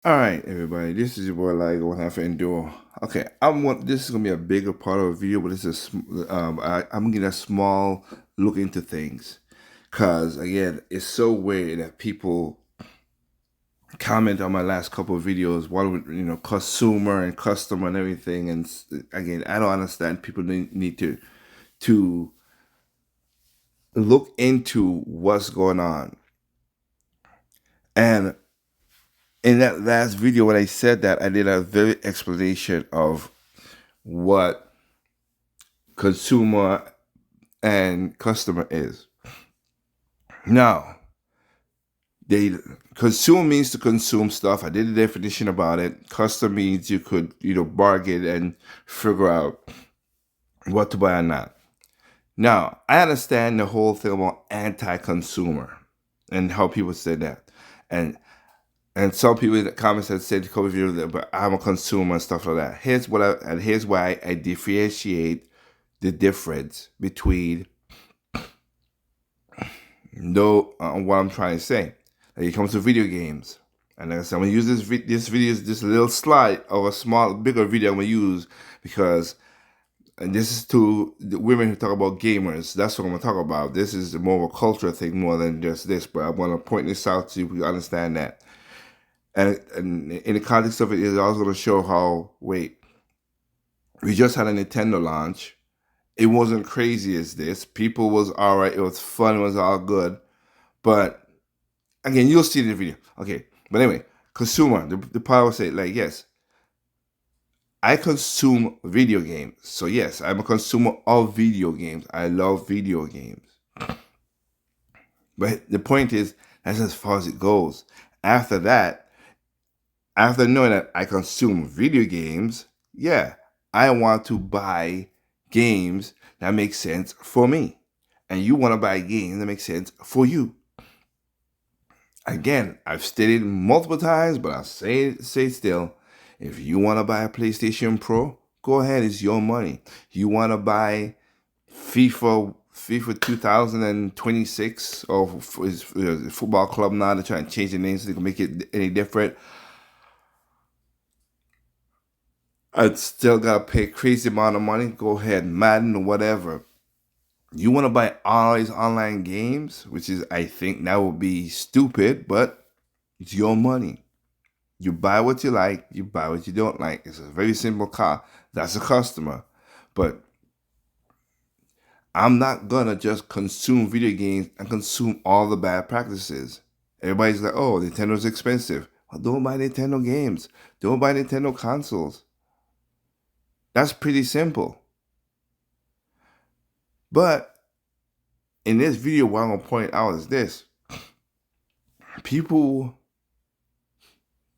All right, everybody. This is your boy Ligo One Half Endure. Okay, This is gonna be a bigger part of the video, but I'm getting a small look into things, cause again, it's so weird that people comment on my last couple of videos, one with consumer and customer and everything, and again, I don't understand. People need to look into what's going on, and in that last video when I said that, I did a very explanation of what consumer and customer is. Now, they consume means to consume stuff. I did a definition about it. Custom means you could, bargain and figure out what to buy or not. Now, I understand the whole thing about anti-consumer and how people say that. And and some people in the comments have said, but I'm a consumer and stuff like that. Here's why I differentiate the difference between what I'm trying to say. Like it comes to video games, and like I said, I'm gonna use this video is just a little slide of a bigger video I'm gonna use because, and this is to the women who talk about gamers. That's what I'm gonna talk about. This is more of a cultural thing more than just this, but I want to point this out so you understand that. And in the context of it, is also going to show how we just had a Nintendo launch. It wasn't crazy as this. People was all right. It was fun. It was all good. But again, you'll see the video. Okay. But anyway, consumer. The part will say like, yes, I consume video games. So yes, I'm a consumer of video games. I love video games. But the point is, that's as far as it goes. After that, after knowing that I consume video games, yeah, I want to buy games that make sense for me. And you want to buy games that make sense for you. Again, I've stated multiple times, but I'll say still, if you want to buy a PlayStation Pro, go ahead, it's your money. You want to buy FIFA 2026 or football club now, they're trying to change the name so they can make it any different. I'd still gotta pay crazy amount of money. Go ahead, Madden or whatever. You want to buy all these online games, which is, I think that would be stupid, but it's your money. You buy what you like, you buy what you don't like. It's a very simple car. That's a customer. But I'm not gonna just consume video games and consume all the bad practices. Everybody's like, oh, Nintendo's expensive. Well, don't buy Nintendo games. Don't buy Nintendo consoles. That's pretty simple. But in this video, what I'm gonna point out is this. People,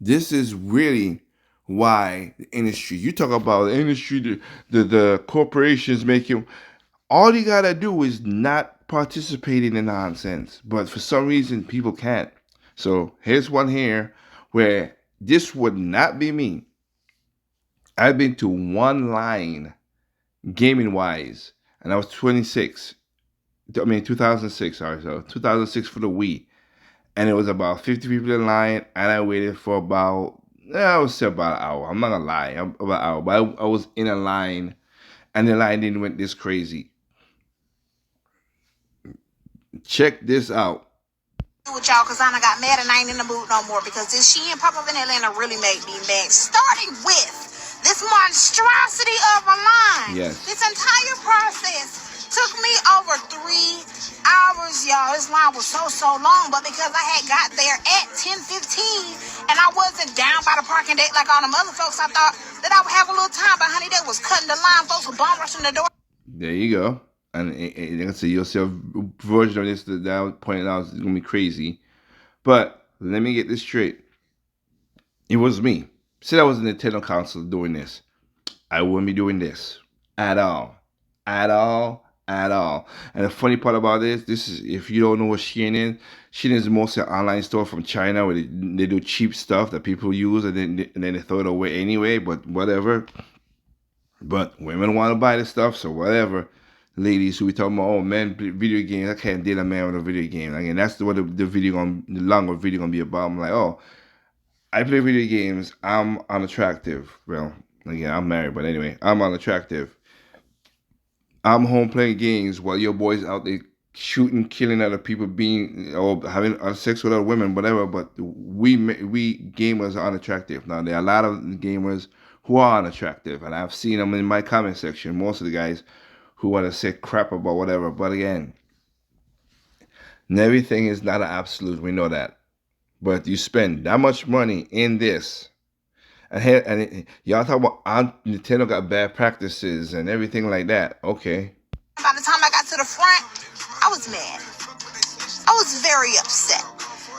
this is really why the industry, you talk about the industry, the corporations making, all you gotta do is not participate in the nonsense. But for some reason, people can't. So here's one here where this would not be me. I've been to one line gaming wise, and I was 26. 2006, sorry, so 2006 for the Wii. And it was about 50 people in line, and I waited for about, I would say about an hour. I'm not gonna lie, about an hour. But I was in a line, and the line didn't went this crazy. Check this out. With y'all, because I done got mad and I ain't in the mood no more because this Shein pop-up in Atlanta really made me mad. Starting with this monstrosity of a line. Yes. This entire process took me over 3 hours, y'all. This line was so long, but because I had got there at 10:15 and I wasn't down by the parking deck like all them other folks, I thought that I would have a little time, but honey, they was cutting the line. Folks were bomb rushing the door. There you go. And like I said, you'll see a version of this that I was pointing out is going to be crazy. But let me get this straight. It was me. Said I was a Nintendo console doing this. I wouldn't be doing this at all. At all. At all. And the funny part about this is if you don't know what Shein is mostly an online store from China where they do cheap stuff that people use and then they throw it away anyway, but whatever. But women want to buy the stuff, so whatever. Ladies who we talking about, oh man, video games. I can't date a man with a video game. Again, that's what the longer video gonna be about. I'm like, oh, I play video games. I'm unattractive. Well, again, I'm married, but anyway, I'm unattractive. I'm home playing games while your boys out there shooting, killing other people, being or having sex with other women, whatever. But we gamers are unattractive. Now there are a lot of gamers who are unattractive, and I've seen them in my comment section. Most of the guys who want to say crap about whatever. But again, everything is not an absolute. We know that. But you spend that much money in this. Y'all talk about Nintendo got bad practices and everything like that. Okay. By the time I got to the front, I was mad. I was very upset.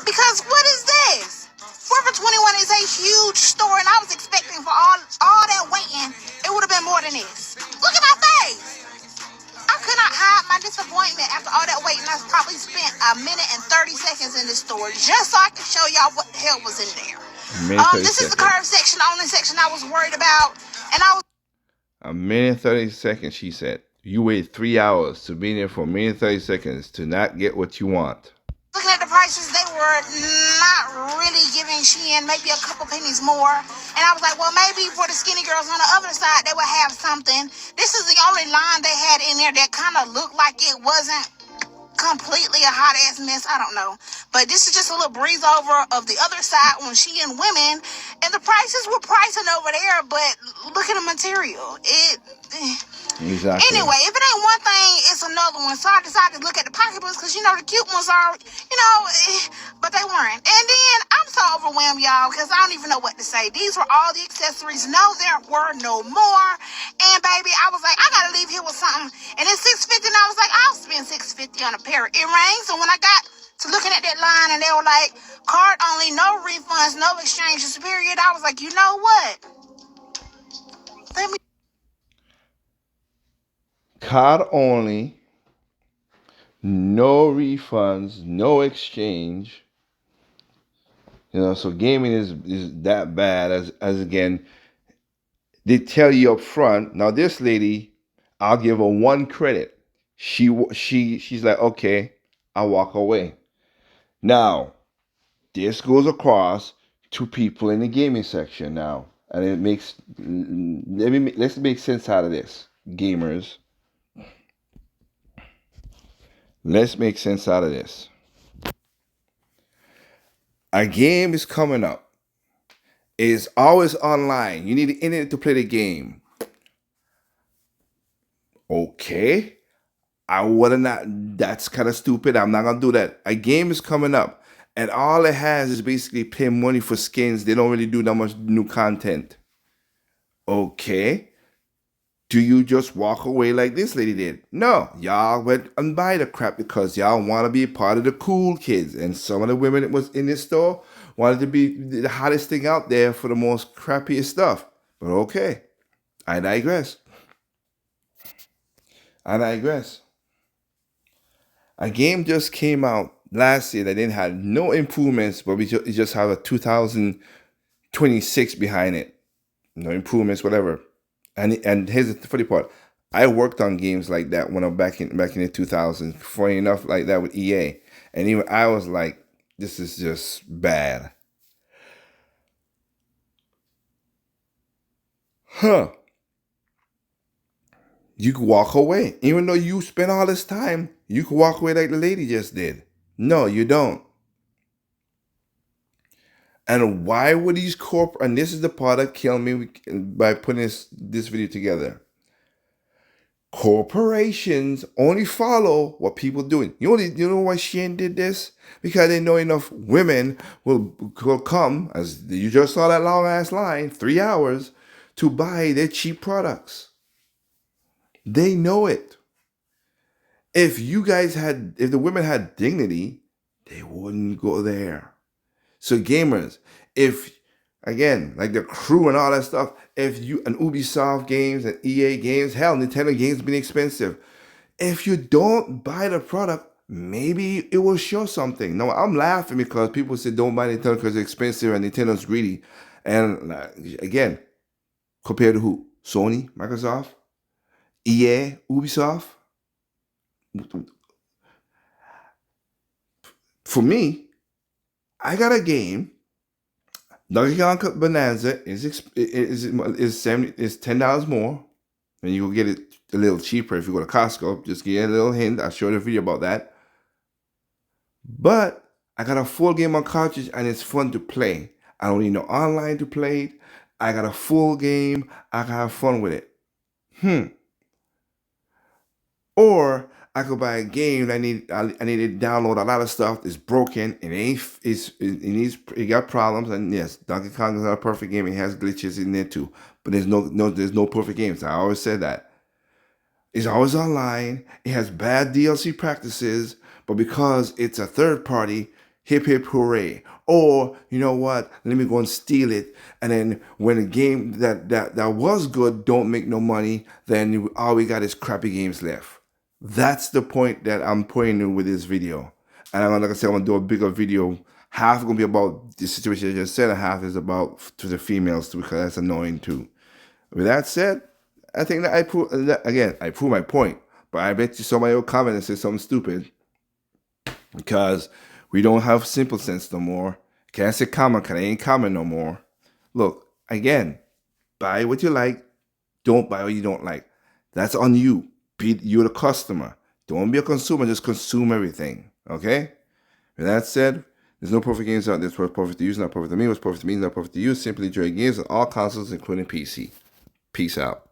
Because what is this? Forever 21 is a huge store, and I was expecting for all that waiting, it would have been more than this. Look at my face. I could not hide my disappointment after all that waiting. I probably spent a minute and 30 seconds in this store just so I could show y'all what the hell was in there. This is the curve section, the only section I was worried about. And I was a minute 30 seconds, she said. You wait 3 hours to be there for a minute 30 seconds to not get what you want. Looking at the prices, they were not really giving Shein maybe a couple pennies more. And I was like, well, maybe for the skinny girls on the other side, they would have something. This is the only line they had in there that kind of looked like it wasn't completely a hot ass mess. I don't know. But this is just a little breeze over of the other side on Shein women. And the prices were pricing over there, but look at the material. Exactly. Anyway, if it ain't one thing, it's another one. So I decided to look at the pocketbooks because, the cute ones are, but they weren't. And then I'm so overwhelmed, y'all, because I don't even know what to say. These were all the accessories. No, there were no more. And, baby, I was like, I got to leave here with something. And it's $650, and I was like, I'll spend $650 on a pair of earrings. And when I got to looking at that line, and they were like, card only, no refunds, no exchanges, period, I was like, you know what? Let me. Card only, no refunds, no exchange. So gaming is that bad as again, they tell you up front. Now this lady, I'll give her one credit. She's like, okay, I'll walk away. Now, this goes across to people in the gaming section now. And it makes let's make sense out of this, gamers. Let's make sense out of this. A game is coming up. It's always online. You need the internet to play the game. Okay. I would not. That's kind of stupid. I'm not gonna do that. A game is coming up, and all it has is basically pay money for skins. They don't really do that much new content. Okay. Do you just walk away like this lady did? No, y'all went and buy the crap because y'all want to be a part of the cool kids. And some of the women that was in this store wanted to be the hottest thing out there for the most crappiest stuff. But okay, I digress. A game just came out last year that didn't have no improvements, but it just have a 2026 behind it. No improvements, whatever. And here's the funny part. I worked on games like that when I'm back in the 2000s. Funny enough, like that with EA, and even I was like, "This is just bad." Huh? You could walk away, even though you spent all this time. You could walk away like the lady just did. No, you don't. And why would these and this is the part that killed me by putting this video together. Corporations only follow what people doing. You know why Shein did this? Because they know enough women will come, as you just saw that long ass line, 3 hours, to buy their cheap products. They know it. If the women had dignity, they wouldn't go there. So gamers, if again, like the crew and all that stuff, if you and Ubisoft games and EA games, hell, Nintendo games being expensive. If you don't buy the product, maybe it will show something. No, I'm laughing because people say don't buy Nintendo because it's expensive and Nintendo's greedy. And again, compared to who? Sony, Microsoft, EA, Ubisoft. For me, I got a game. Donkey Kong Bonanza is $10 more, and you will get it a little cheaper if you go to Costco. Just give you a little hint. I showed a video about that. But I got a full game on cartridge, and it's fun to play. I don't need no online to play it. I got a full game. I can have fun with it. Or I could buy a game that I need to download a lot of stuff. It's broken. It got problems. And yes, Donkey Kong is not a perfect game. It has glitches in there too. But there's no perfect games. I always said that. It's always online. It has bad DLC practices, but because it's a third party, hip hip hooray. Or you know what? Let me go and steal it. And then when a game that was good don't make no money, then all we got is crappy games left. That's the point that I'm pointing with this video. And like I said, I'm gonna do a bigger video. Half is gonna be about the situation I just said, and half is about to the females too, because that's annoying too. With that said, I think that I prove my point. But I bet you somebody will comment and say something stupid, because we don't have simple sense no more. Can't say common, because I ain't common no more. Look, again, buy what you like. Don't buy what you don't like. That's on you. You're the customer. Don't be a consumer. Just consume everything. Okay? With that said, there's no perfect games out there. What's perfect to you is not perfect to me. What's perfect to me is not perfect to you. Simply enjoy games on all consoles, including PC. Peace out.